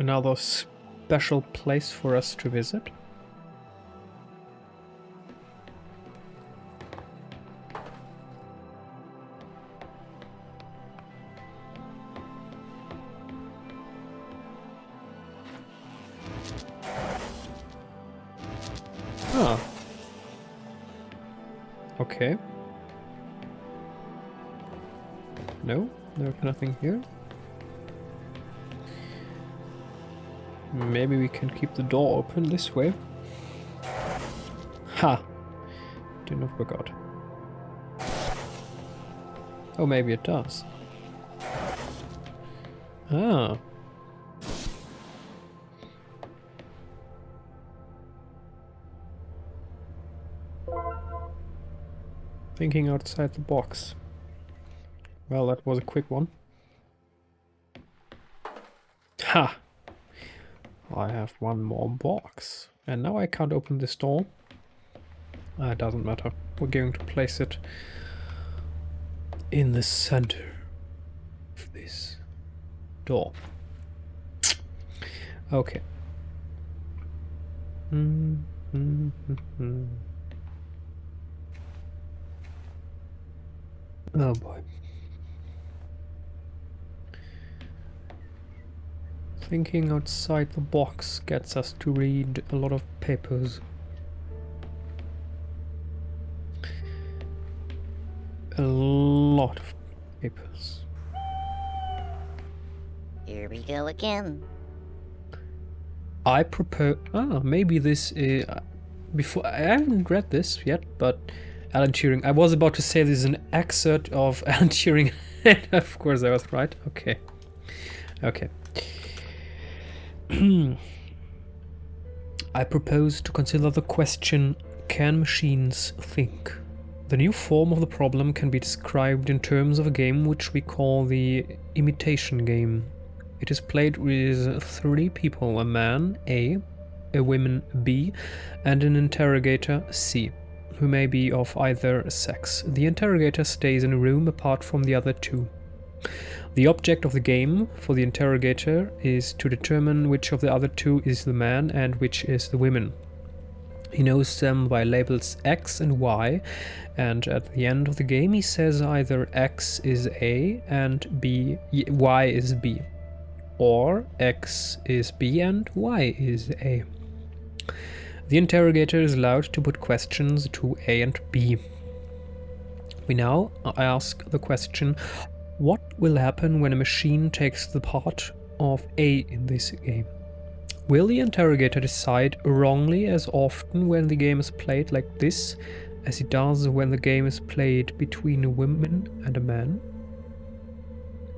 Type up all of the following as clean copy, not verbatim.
another special place for us to visit? Ah. Okay. No, there's nothing here. Maybe we can keep the door open this way. Ha! Do not forgot. Oh, maybe it does. Ah. Thinking outside the box. Well, that was a quick one. Ha! I have one more box. And now I can't open this door. It doesn't matter. We're going to place it in the center of this door. Okay. Oh boy. Thinking outside the box gets us to read a lot of papers. A lot of papers. Here we go again. I propose... maybe this is... before, I haven't read this yet, but Alan Turing... I was about to say this is an excerpt of Alan Turing. Of course I was right. Okay. Okay. I propose to consider the question, can machines think? The new form of the problem can be described in terms of a game which we call the imitation game. It is played with 3 people, a man, A woman, B, and an interrogator, C, who may be of either sex. The interrogator stays in a room apart from the other 2. The object of the game for the interrogator is to determine which of the other 2 is the man and which is the woman. He knows them by labels X and Y, and at the end of the game he says either X is A and Y is B, or X is B and Y is A. The interrogator is allowed to put questions to A and B. We now ask the question, what will happen when a machine takes the part of A in this game? Will the interrogator decide wrongly as often when the game is played like this as he does when the game is played between a woman and a man?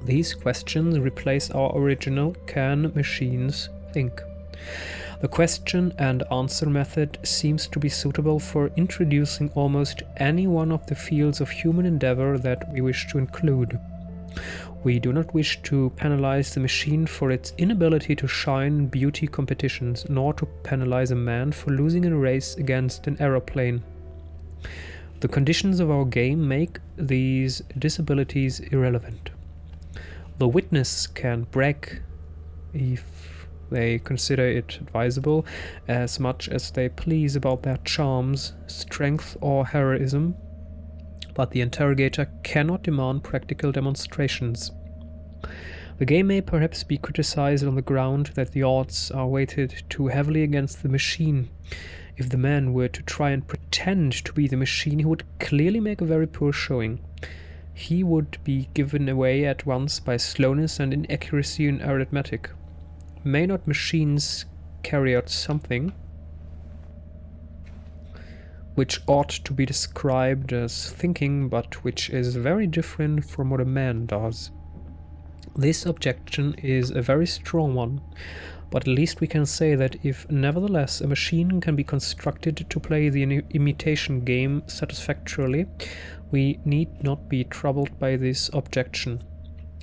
These questions replace our original "can machines think?" The question and answer method seems to be suitable for introducing almost any one of the fields of human endeavor that we wish to include. We do not wish to penalize the machine for its inability to shine in beauty competitions, nor to penalize a man for losing in a race against an aeroplane. The conditions of our game make these disabilities irrelevant. The witness can brag, if they consider it advisable, as much as they please about their charms, strength, or heroism, but the interrogator cannot demand practical demonstrations. The game may perhaps be criticized on the ground that the odds are weighted too heavily against the machine. If the man were to try and pretend to be the machine, he would clearly make a very poor showing. He would be given away at once by slowness and inaccuracy in arithmetic. May not machines carry out something which ought to be described as thinking, but which is very different from what a man does? This objection is a very strong one, but at least we can say that if nevertheless a machine can be constructed to play the imitation game satisfactorily, we need not be troubled by this objection.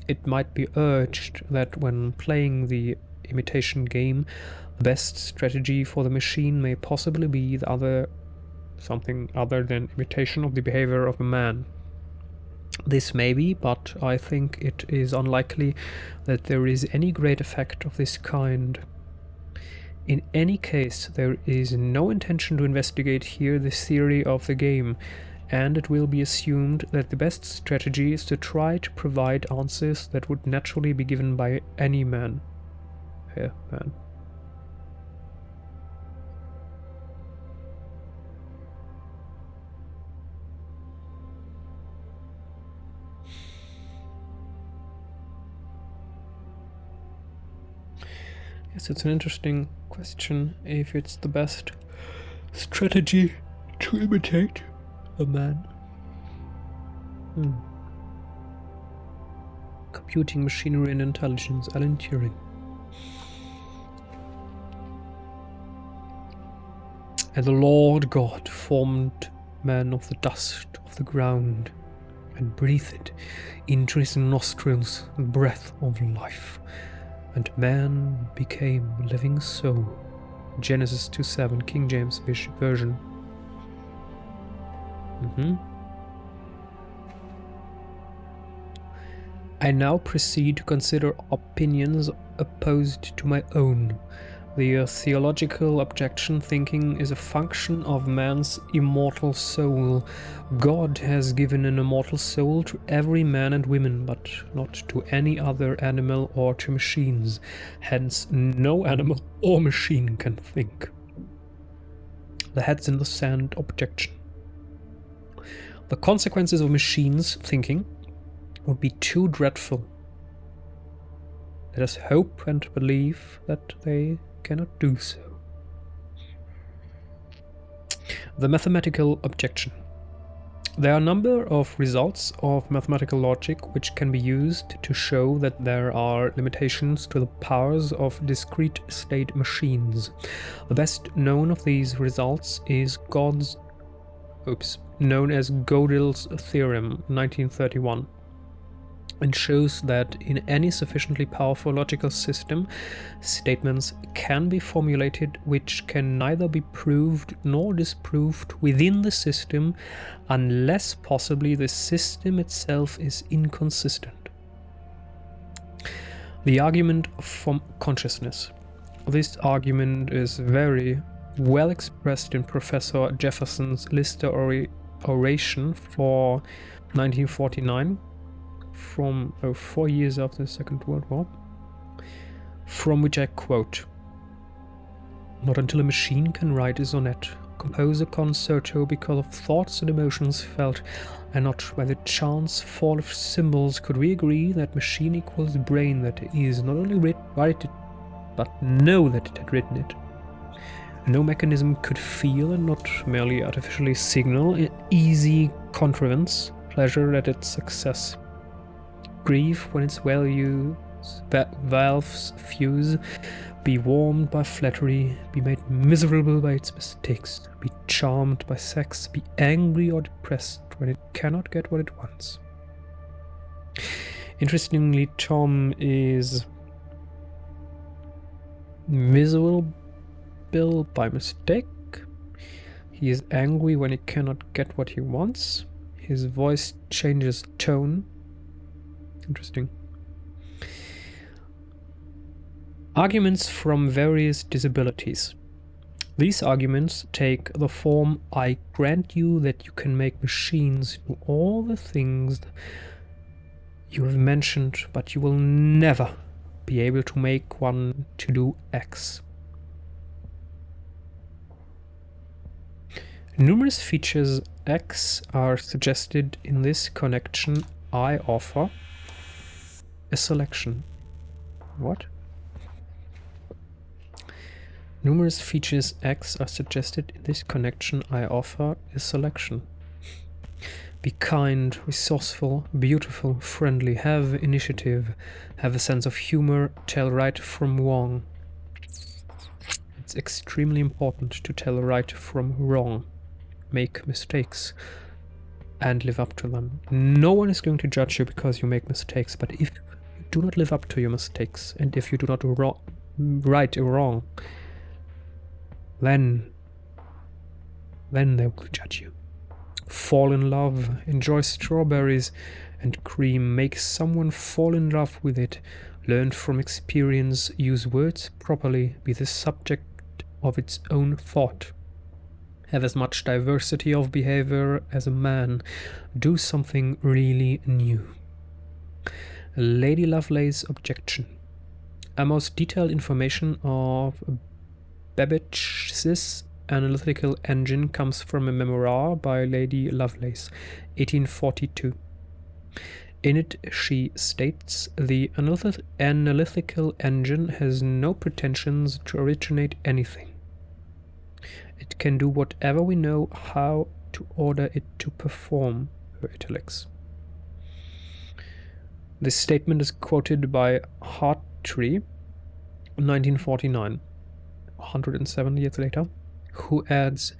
It might be urged that when playing the imitation game, the best strategy for the machine may possibly be something other than imitation of the behavior of a man. This may be, but I think it is unlikely that there is any great effect of this kind. In any case, there is no intention to investigate here the theory of the game, and it will be assumed that the best strategy is to try to provide answers that would naturally be given by any man. Yeah, man. Yes, it's an interesting question if it's the best strategy to imitate a man. Computing Machinery and Intelligence, Alan Turing. And the Lord God formed man of the dust of the ground and breathed into his nostrils the breath of life. And man became a living soul. Genesis 2:7, King James Version. I now proceed to consider opinions opposed to my own. The theological objection thinking is a function of man's immortal soul. God has given an immortal soul to every man and woman, but not to any other animal or to machines. Hence, no animal or machine can think. The heads in the sand objection. The consequences of machines thinking would be too dreadful. Let us hope and believe that they cannot do so. The mathematical objection. There are a number of results of mathematical logic which can be used to show that there are limitations to the powers of discrete state machines. The best known of these results is known as Gödel's theorem, 1931. And shows that in any sufficiently powerful logical system, statements can be formulated which can neither be proved nor disproved within the system unless possibly the system itself is inconsistent. The argument from consciousness. This argument is very well expressed in Professor Jefferson's Lister oration for 1949. From 4 years after the Second World War, from which I quote: "Not until a machine can write a sonnet, compose a concerto because of thoughts and emotions felt, and not by the chance fall of symbols could we agree that machine equals brain that is not only write it, but know that it had written it. No mechanism could feel and not merely artificially signal easy contrivance, pleasure at its success. Grief when its valves fuse, be warmed by flattery, be made miserable by its mistakes, be charmed by sex, be angry or depressed when it cannot get what it wants." Interestingly, Tom is miserable by mistake. He is angry when he cannot get what he wants. His voice changes tone. Interesting. Arguments from various disabilities. These arguments take the form: I grant you that you can make machines do all the things you have mentioned, but you will never be able to make one to do X. Numerous features X are suggested in this connection. I offer a selection. What? Numerous features X are suggested in this connection. I offer a selection. Be kind, resourceful, beautiful, friendly, have initiative, have a sense of humor, tell right from wrong. It's extremely important to tell right from wrong, make mistakes, and live up to them. No one is going to judge you because you make mistakes, but if you do not live up to your mistakes, and if you do not right or wrong, then they will judge you. fall in love, enjoy strawberries and cream, make someone fall in love with it, learn from experience, use words properly, be the subject of its own thought, have as much diversity of behavior as a man, do something really new. Lady Lovelace's objection. A most detailed information of Babbage's analytical engine comes from a memoir by Lady Lovelace, 1842. In it, she states, the analytical engine has no pretensions to originate anything. It can do whatever we know how to order it to perform, her italics. This statement is quoted by Hartree, 1949, 107 years later, who adds,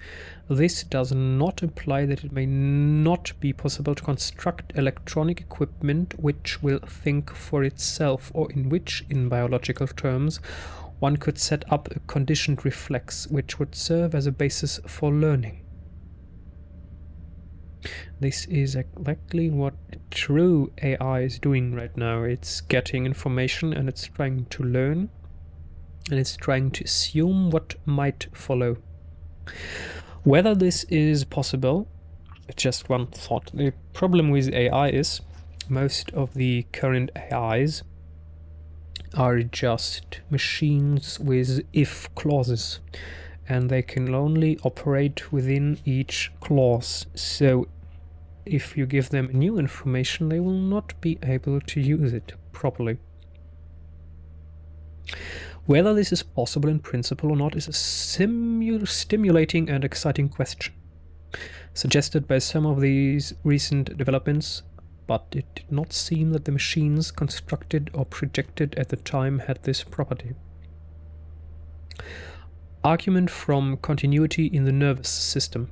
this does not imply that it may not be possible to construct electronic equipment which will think for itself, or in which, in biological terms, one could set up a conditioned reflex which would serve as a basis for learning. This is exactly what true AI is doing right now. It's getting information and it's trying to learn, and it's trying to assume what might follow. Whether this is possible, it's just one thought. The problem with AI is most of the current AIs are just machines with if clauses, and they can only operate within each clause. So if you give them new information, they will not be able to use it properly. Whether this is possible in principle or not is a stimulating and exciting question, suggested by some of these recent developments, but it did not seem that the machines constructed or projected at the time had this property. Argument from continuity in the nervous system.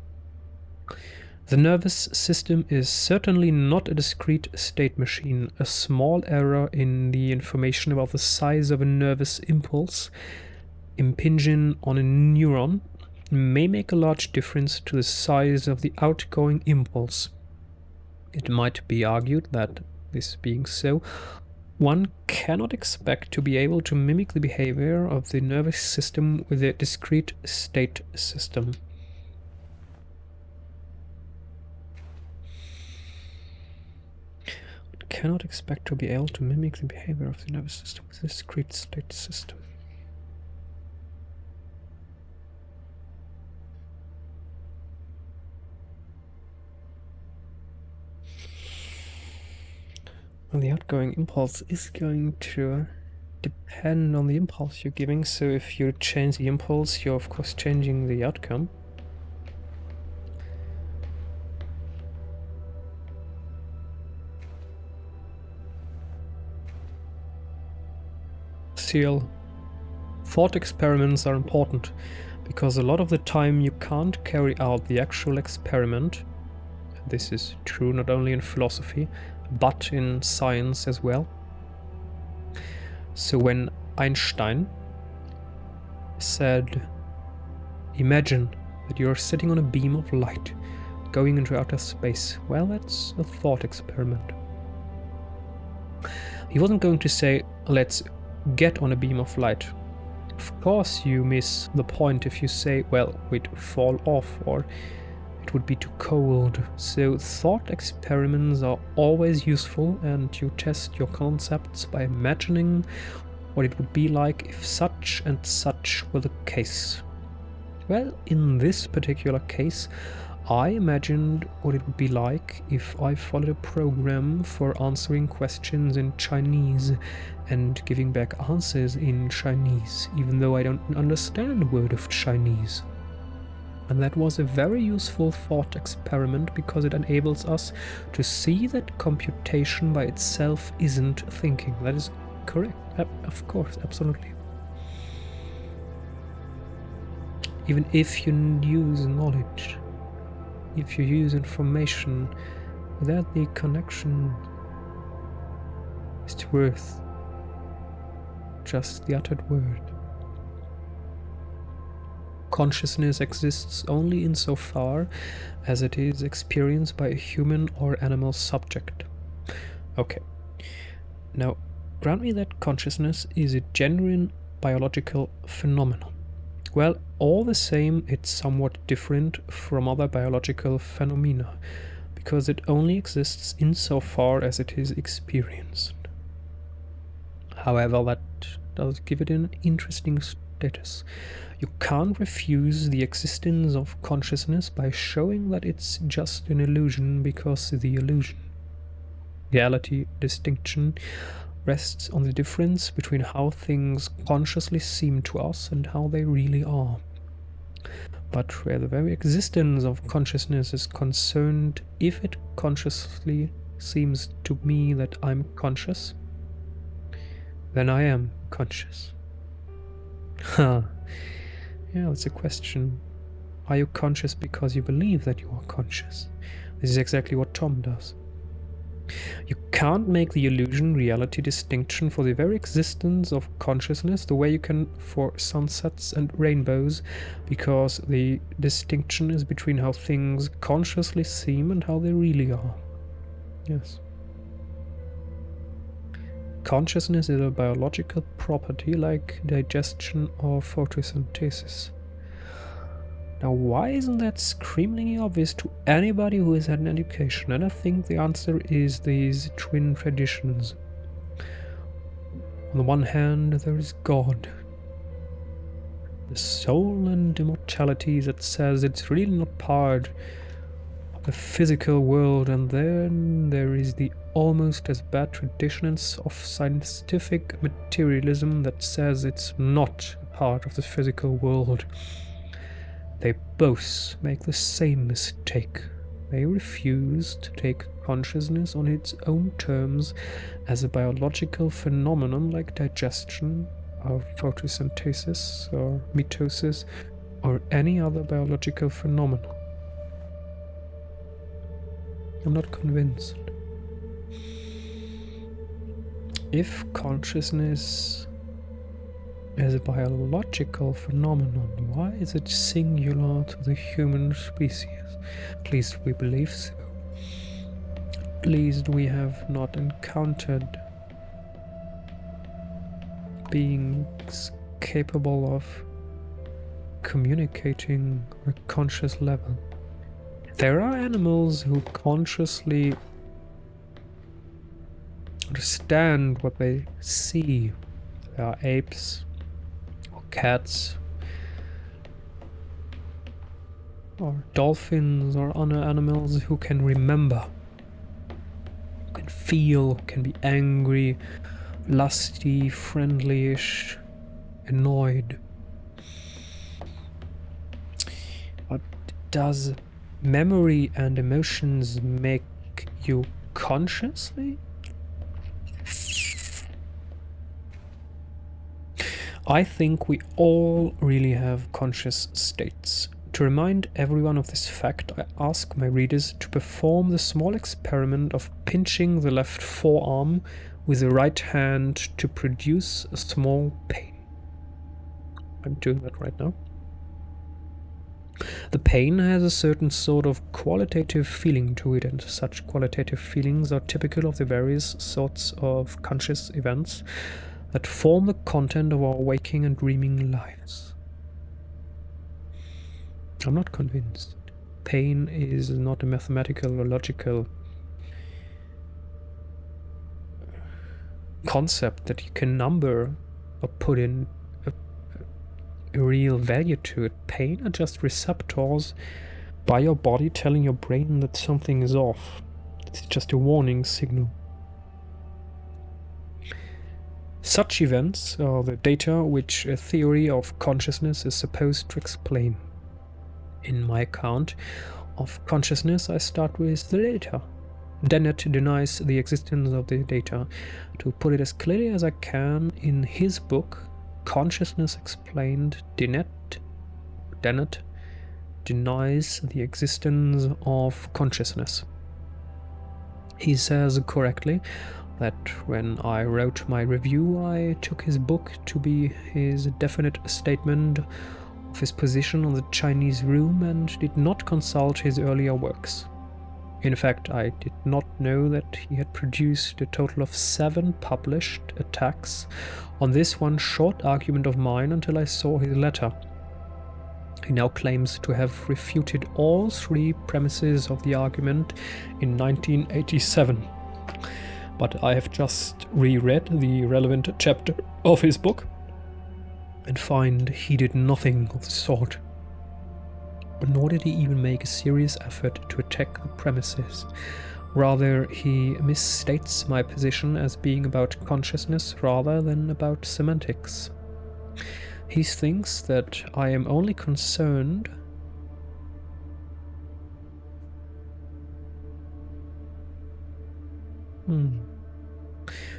The nervous system is certainly not a discrete state machine. A small error in the information about the size of a nervous impulse impinging on a neuron may make a large difference to the size of the outgoing impulse. It might be argued that, this being so, one cannot expect to be able to mimic the behavior of the nervous system with a discrete state system. Cannot expect to be able to mimic the behavior of the nervous system with a discrete state system. Well, the outgoing impulse is going to depend on the impulse you're giving, so if you change the impulse, you're of course changing the outcome. Still, thought experiments are important, because a lot of the time you can't carry out the actual experiment. This is true not only in philosophy, but in science as well. So when Einstein said, imagine that you're sitting on a beam of light going into outer space, well, that's a thought experiment. He wasn't going to say, let's get on a beam of light. Of course you miss the point if you say, well, we'd fall off, or it would be too cold. So thought experiments are always useful, and you test your concepts by imagining what it would be like if such and such were the case. Well, in this particular case, I imagined what it would be like if I followed a program for answering questions in Chinese and giving back answers in Chinese, even though I don't understand a word of Chinese. And that was a very useful thought experiment, because it enables us to see that computation by itself isn't thinking. That is correct, of course, absolutely. Even if you use knowledge, if you use information, without the connection, it's worth just the uttered word. consciousness exists only insofar as it is experienced by a human or animal subject. Okay. Now, grant me that consciousness is a genuine biological phenomenon. Well, all the same, it's somewhat different from other biological phenomena, because it only exists insofar as it is experienced. However, that does give it an interesting status. You can't refuse the existence of consciousness by showing that it's just an illusion, because the illusion, reality, distinction, rests on the difference between how things consciously seem to us and how they really are. But where the very existence of consciousness is concerned, if it consciously seems to me that I'm conscious, then I am conscious. Yeah, that's a question. Are you conscious because you believe that you are conscious? This is exactly what Tom does. You can't make the illusion reality distinction for the very existence of consciousness the way you can for sunsets and rainbows, because the distinction is between how things consciously seem and how they really are. Yes. Consciousness is a biological property like digestion or photosynthesis. Now, why isn't that screamingly obvious to anybody who has had an education? And I think the answer is these twin traditions. On the one hand, there is God, the soul and immortality that says it's really not part of the physical world, and then there is the almost as bad traditions of scientific materialism that says it's not a part of the physical world. They both make the same mistake. They refuse to take consciousness on its own terms as a biological phenomenon like digestion or photosynthesis or mitosis or any other biological phenomenon. I'm not convinced. If consciousness is a biological phenomenon, why is it singular to the human species? At least we believe so. At least we have not encountered beings capable of communicating on a conscious level. There are animals who consciously understand what they see. There are apes, cats, or dolphins, or other animals who can remember, who can feel, who can be angry, lusty, friendly-ish, annoyed. But does memory and emotions make you consciously? I think we all really have conscious states. To remind everyone of this fact, I ask my readers to perform the small experiment of pinching the left forearm with the right hand to produce a small pain. I'm doing that right now. The pain has a certain sort of qualitative feeling to it, and such qualitative feelings are typical of the various sorts of conscious events that form the content of our waking and dreaming lives. I'm not convinced. Pain is not a mathematical or logical concept that you can number or put in a real value to it. Pain are just receptors by your body telling your brain that something is off. It's just a warning signal. Such events are the data which a theory of consciousness is supposed to explain. In my account of consciousness, I start with the data. Dennett denies the existence of the data. To put it as clearly as I can, in his book, Consciousness Explained, Dennett denies the existence of consciousness. He says correctly that when I wrote my review, I took his book to be his definite statement of his position on the Chinese room and did not consult his earlier works. In fact, I did not know that he had produced a total of 7 published attacks on this one short argument of mine until I saw his letter. He now claims to have refuted all 3 premises of the argument in 1987. But I have just reread the relevant chapter of his book and find he did nothing of the sort. Nor did he even make a serious effort to attack the premises. Rather, he misstates my position as being about consciousness rather than about semantics. He thinks that I am only concerned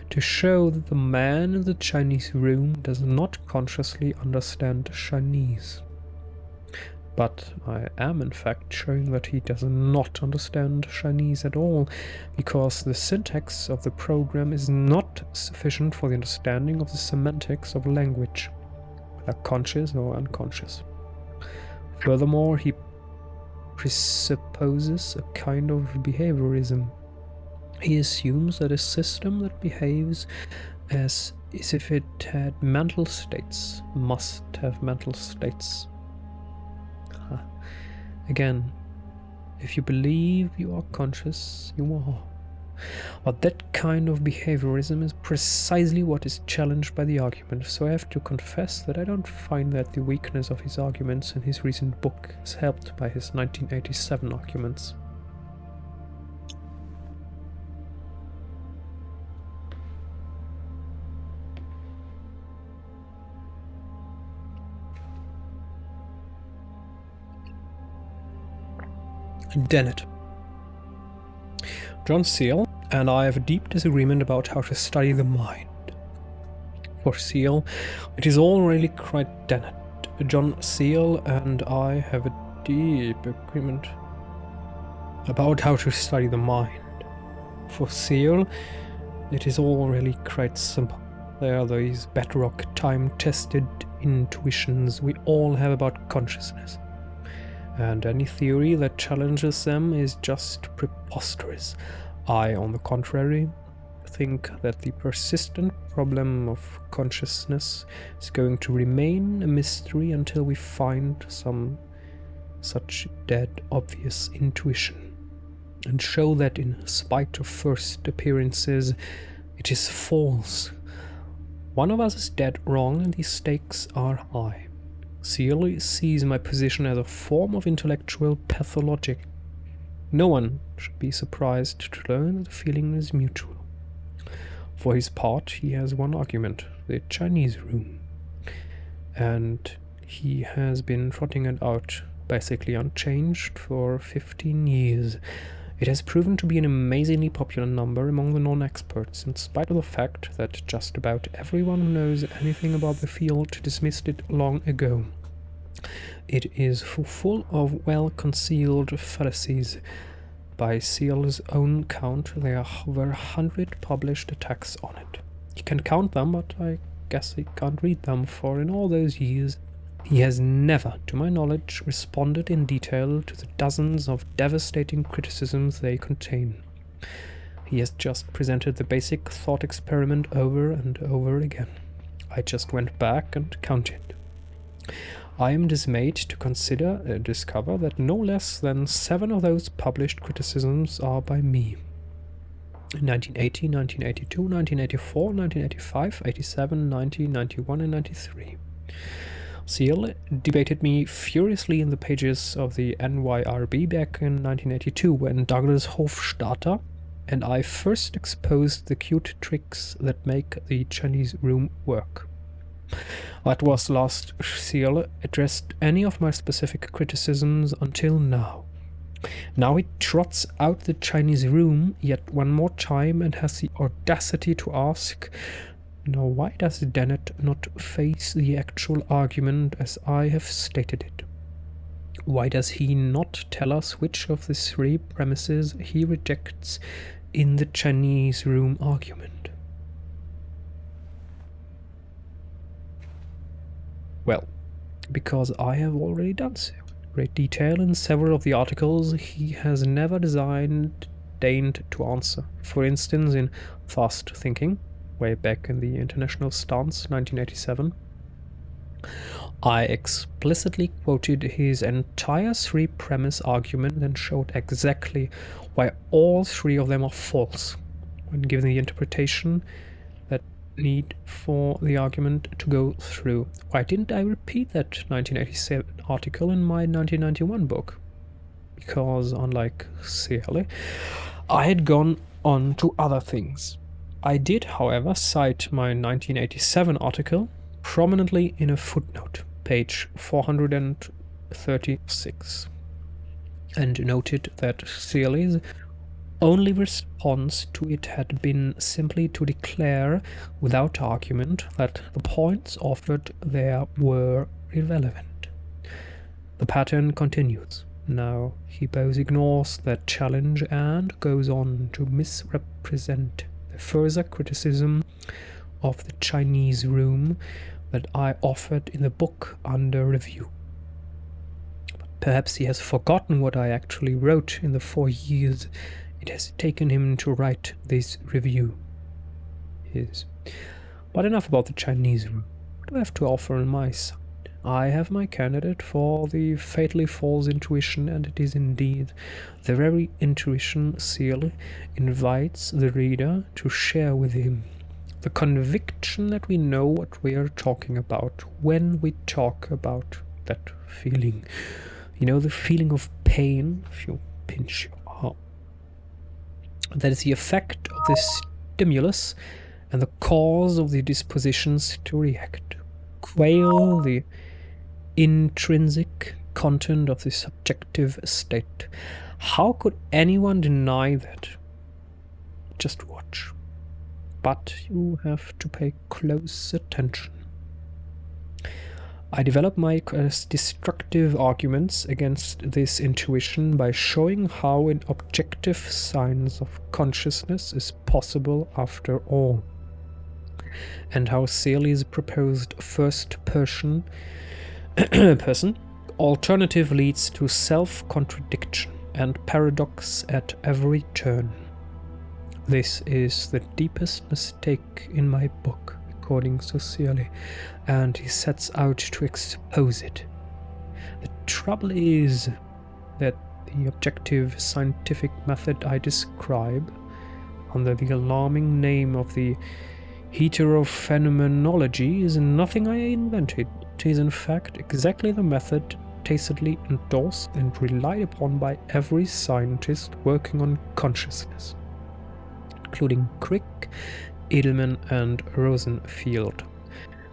to show that the man in the Chinese room does not consciously understand Chinese. But I am in fact showing that he does not understand Chinese at all, because the syntax of the program is not sufficient for the understanding of the semantics of language, whether conscious or unconscious. Furthermore, he presupposes a kind of behaviorism. He assumes that a system that behaves as if it had mental states must have mental states. Again, if you believe you are conscious, you are. But that kind of behaviorism is precisely what is challenged by the argument, so I have to confess that I don't find that the weakness of his arguments in his recent book is helped by his 1987 arguments. Dennett. John Searle and I have a deep disagreement about how to study the mind. For Searle, it is all really quite Dennett. John Searle and I have a deep agreement about how to study the mind. For Searle, it is all really quite simple. There are these bedrock, time-tested intuitions we all have about consciousness. And any theory that challenges them is just preposterous. I, on the contrary, think that the persistent problem of consciousness is going to remain a mystery until we find some such dead obvious intuition, and show that in spite of first appearances, it is false. One of us is dead wrong and the stakes are high. Searle sees my position as a form of intellectual pathologic. No one should be surprised to learn that the feeling is mutual. For his part, he has one argument, the Chinese room, and he has been trotting it out basically unchanged for 15 years. It has proven to be an amazingly popular number among the non-experts, in spite of the fact that just about everyone who knows anything about the field dismissed it long ago. It is full of well-concealed fallacies. By Searle's own count, there were 100 published attacks on it. He can count them, but I guess he can't read them, for in all those years he has never, to my knowledge, responded in detail to the dozens of devastating criticisms they contain. He has just presented the basic thought experiment over and over again. I just went back and counted. I am dismayed to discover that no less than 7 of those published criticisms are by me. 1980, 1982, 1984, 1985, 87, 90, 91, and 93. Searle debated me furiously in the pages of the NYRB back in 1982 when Douglas Hofstadter and I first exposed the cute tricks that make the Chinese room work. That was the last Searle addressed any of my specific criticisms until now. Now he trots out the Chinese room yet one more time and has the audacity to ask, now why does Dennett not face the actual argument as I have stated it? Why does he not tell us which of the 3 premises he rejects in the Chinese room argument? Well, because I have already done so. Great detail in several of the articles he has never deigned to answer. For instance, in Fast Thinking, way back in the International Stance, 1987, I explicitly quoted his entire three-premise argument and showed exactly why all three of them are false, when given the interpretation that need for the argument to go through. Why didn't I repeat that 1987 article in my 1991 book? Because, unlike Searle, I had gone on to other things. I did, however, cite my 1987 article prominently in a footnote, page 436, and noted that Searle's only response to it had been simply to declare, without argument, that the points offered there were irrelevant. The pattern continues. Now he both ignores that challenge and goes on to misrepresent the further criticism of the Chinese room that I offered in the book under review. Perhaps he has forgotten what I actually wrote in the 4 years it has taken him to write this review. But enough about the Chinese room. What do I have to offer on my side? I have my candidate for the fatally false intuition, and it is indeed the very intuition Searle invites the reader to share with him. The conviction that we know what we are talking about when we talk about that feeling. You know, the feeling of pain if you pinch your arm. That is the effect of this stimulus and the cause of the dispositions to react. Quail, the intrinsic content of the subjective state. How could anyone deny that? Just watch. But you have to pay close attention. I develop my destructive arguments against this intuition by showing how an objective science of consciousness is possible after all, and how Searle's proposed first-person alternative leads to self-contradiction and paradox at every turn. This is the deepest mistake in my book, according to Searle, and he sets out to expose it. The trouble is that the objective scientific method I describe, under the alarming name of the heterophenomenology, is nothing I invented. It is in fact exactly the method tacitly endorsed and relied upon by every scientist working on consciousness, including Crick, Edelman, and Rosenfield.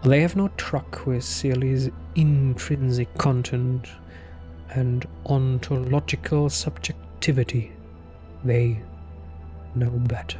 They have no truck with Searle's intrinsic content and ontological subjectivity. They know better.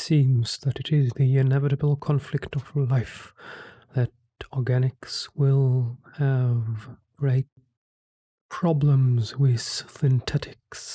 seems that it is the inevitable conflict of life that organics will have great problems with synthetics.